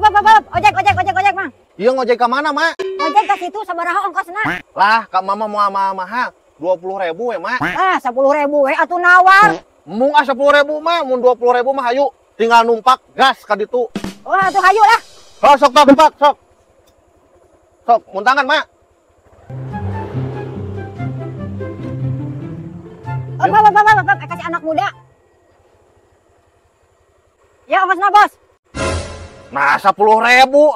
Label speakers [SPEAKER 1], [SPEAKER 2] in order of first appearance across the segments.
[SPEAKER 1] Ojek, Mang.
[SPEAKER 2] Iya ngojek ke mana, Mak?
[SPEAKER 1] Ojek ke situ sabaraha ongkosna?
[SPEAKER 2] Lah, Kak Mama mau mahal 20.000 ya, Mak.
[SPEAKER 1] 10.000 we atuh nawar.
[SPEAKER 2] Mung 10.000 mah, mun 20.000 mah hayu. Tinggal numpak gas ka ditu.
[SPEAKER 1] Wah, atuh hayu lah.
[SPEAKER 2] Oh, sok numpak, sok. Sok, muntangan, Mak.
[SPEAKER 1] Kasih anak muda. Ya ongkosna, Bos.
[SPEAKER 2] Nah, 10.000,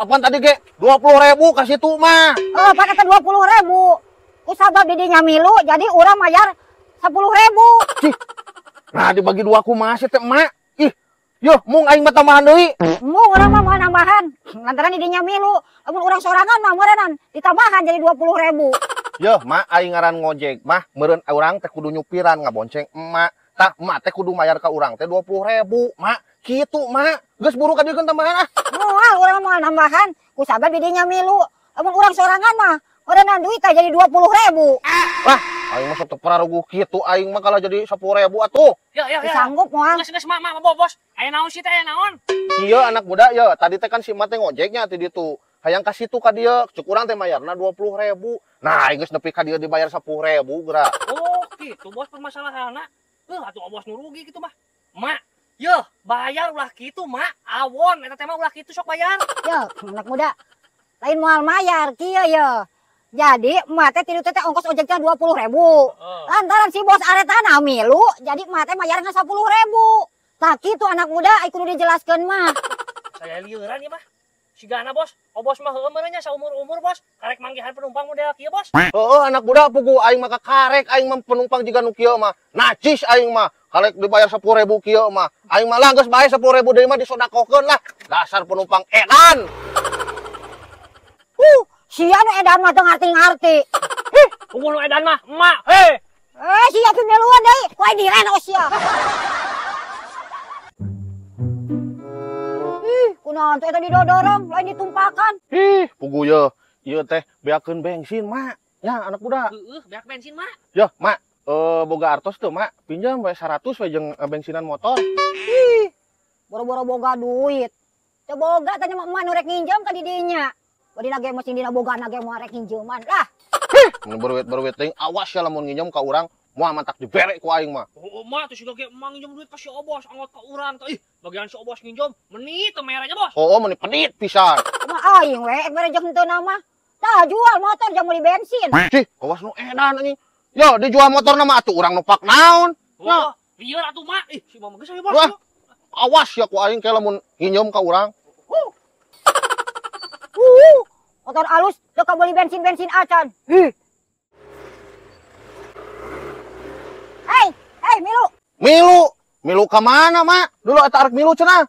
[SPEAKER 2] apaan tadi, Ge? 20.000 ka situ mah.
[SPEAKER 1] Oh, pakai 20.000. Kusabab didinya milu, jadi urang mayar 10.000.
[SPEAKER 2] Cih. Nah, dibagi dua kumaha sih teh, Mak? Ih, yo, mung aing mah tambahan deui.
[SPEAKER 1] Mu urang mah mau nambahan. Lantaran didinya milu, lamun urang sorangan mah meureunnan ditambahan jadi 20.000.
[SPEAKER 2] Yo, Mak, aing ngaran ngojek mah, meureun urang teh kudu nyupiran ngabonceng emak. Tah, emak teh kudu mayar ka urang teh 20.000, Mak. Kitu, Mak. Geus buru ka dieu tambahan ah.
[SPEAKER 1] Moal urang mau nambahan, kusabab didinya milu. Lamun urang sorangan mah meureunnan duit teh jadi 20.000.
[SPEAKER 2] Lah, aing mah sok teu pararuguh kitu, aing mah kalau jadi 10.000 atuh.
[SPEAKER 3] Ya.
[SPEAKER 1] Sanggup moal.
[SPEAKER 3] Geus mak, bos. Aya naon sih teh, aya naon?
[SPEAKER 2] Iya, anak muda, ya. Tadi teh kan si emak teh ngojeknya ti ditu. Hayang ka situ ka dieu, cuk urang teh mayarna 20.000. Nah, aing geus nepi ka dieu dibayar 10.000, geura.
[SPEAKER 3] Oh, gitu bos permasalahanna. Atuh bos nu rugi gitu mah. Mak, yeuh, bayar ulah kitu, Mak. Awon eta teh mah ulah kitu sok bayar.
[SPEAKER 1] Yo, anak muda. Lain moal mayar kieu ye. Jadi emak teh tilu teh ongkos ojeknya 20.000. Lantaran si bos aretana milu, jadi emak teh mayarna 10.000. Tah kitu anak muda ai kudu dijelaskeun mah.
[SPEAKER 3] Saya lieuran ieu mah. Sigana bos, bos mah heueuh meureunnya saumur-umur bos. Karek manggihan penumpang model kieu bos.
[SPEAKER 2] Heeh, anak muda pugu aing mah kakarek aing mah penumpang jiga nu kieu mah. Nacis aing mah. Karek dibayar 10.000 kieu mah. Aing mah lah geus bae 10.000 deui mah disodakokeun lah. Dasar penumpang edan.
[SPEAKER 1] Sia nu edan mah teu ngarti-ngarti.
[SPEAKER 3] Unggul nu edan mah emak. Heh.
[SPEAKER 1] Sia teh miluan deui, kuai diren sia. Kunaon teh tadi didorong, lain ditumpakan.
[SPEAKER 2] Pugu ye. Ieu teh beakeun bensin, Mak. Ya, anak muda.
[SPEAKER 3] Beak bensin, Mak.
[SPEAKER 2] Ya, Mak. Boga artos tuh, Mak. Pinjam we 100 we jeung bensinan motor.
[SPEAKER 1] Boro-boro boga duit. Teu boga tanya mah emak nu rek nginjem ka didinya. Bari nage mesin dina boga nage moal rek nginjeman. Lah.
[SPEAKER 2] Mun berwet teuing awas ya lamun nginjem ka urang, moal mantak dibere ku aing mah.
[SPEAKER 3] Oh, Mak tuh siga ge emang nginjem duit ka si Obos, anggot ka urang teh. Ih, bagian si Obos nginjem, menit teh mere aja, Bos.
[SPEAKER 2] Oh, meuni pedit pisan.
[SPEAKER 1] Mah aing we bare jeung henteu mah. Tah jual motor jeung meuli bensin.
[SPEAKER 2] Cih, awas nu edan anjing. Yo, dijual motor nama atuh urang numpak naon?
[SPEAKER 3] Oh, lieur atuh, Mak. Ih, si Mama geus aya, Bos.
[SPEAKER 2] Wah, awas ya ku aing ke lamun nginjem ka urang.
[SPEAKER 1] Motor alus teu kabeli bensin acan. Hei,
[SPEAKER 2] Milu ka mana, Mak? Dulu eta arek milu cenah.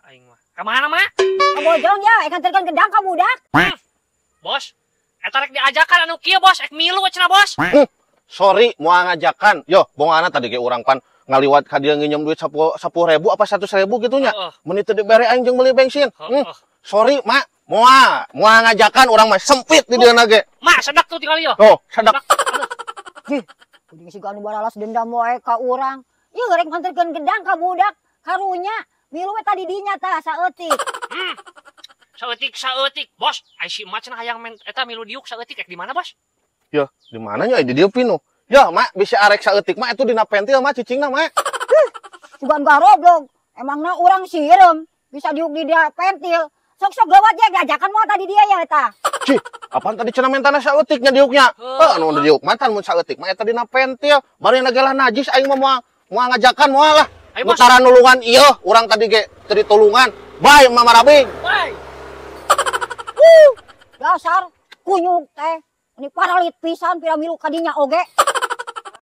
[SPEAKER 3] Aing mah. Ka mana, Mak?
[SPEAKER 1] Kabojong ya, ikan terkeun gedang ka budak.
[SPEAKER 3] Bos, eta rek diajakan anu kieu, Bos. Ek milu cenah, Bos.
[SPEAKER 2] Sorry, moal ngajakan. Yo, bongana tadi ge urang pan ngaliwat ka dieu nginjem duit 10.000 apa 100.000 gitu nya. Mun teu dibere aing jeung meuli bensin. Sorry, Mak. Moal ngajakan urang mah sempit di dieu na ge.
[SPEAKER 3] Mak, sedak tuh tinggal ieu.
[SPEAKER 2] Oh, sadak.
[SPEAKER 1] Kudu si anu baralas dendam wae ka urang. Ieu rek nganterkeun gedang ka budak. Karunya milu we tadi dinya tah saeutik.
[SPEAKER 3] Saeutik, Bos. Ai si emak cenah hayang eta milu diuk saeutik ek di mana, Bos?
[SPEAKER 2] Ya, di mana nya di dieu pinu? Ya, Mak, bisa arek saeutik mah itu dina pentil mah cicingna, Mak.
[SPEAKER 1] Sugan garoblog. Emangna urang siereum bisa diuk di dia pentil. Sok-sok gawat ya diajakan moal tadi dia ya eta.
[SPEAKER 2] Cih, apaan tadi cenah mentana saeutiknya diuknya? Anu diuk mantan mun saeutik mah eta dina pentil. Bari nagelah najis aing mah moal ngajakan moal lah. Utara nulungan ieu, urang tadi ge teu ditulungan. Bae Mama Rabing.
[SPEAKER 3] Bae.
[SPEAKER 1] Dasar kunyuk teh. Ini paralit pisan pira milu kadinya oge.